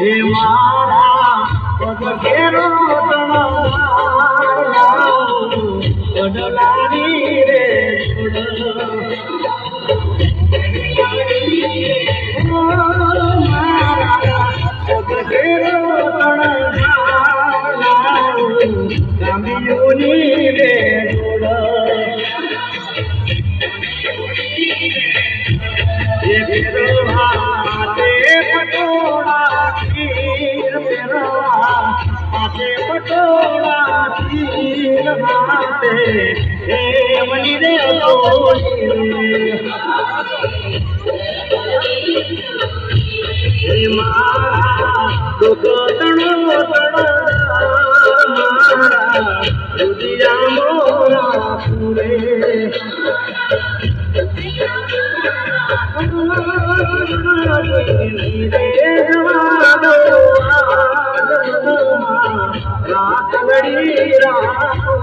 हे मारा घेरो तणानी रे गामियोनी रे पटोला तीर हाथे मनी रे दुख तणो दुनिया मोरा पूरे रात लड़ी रात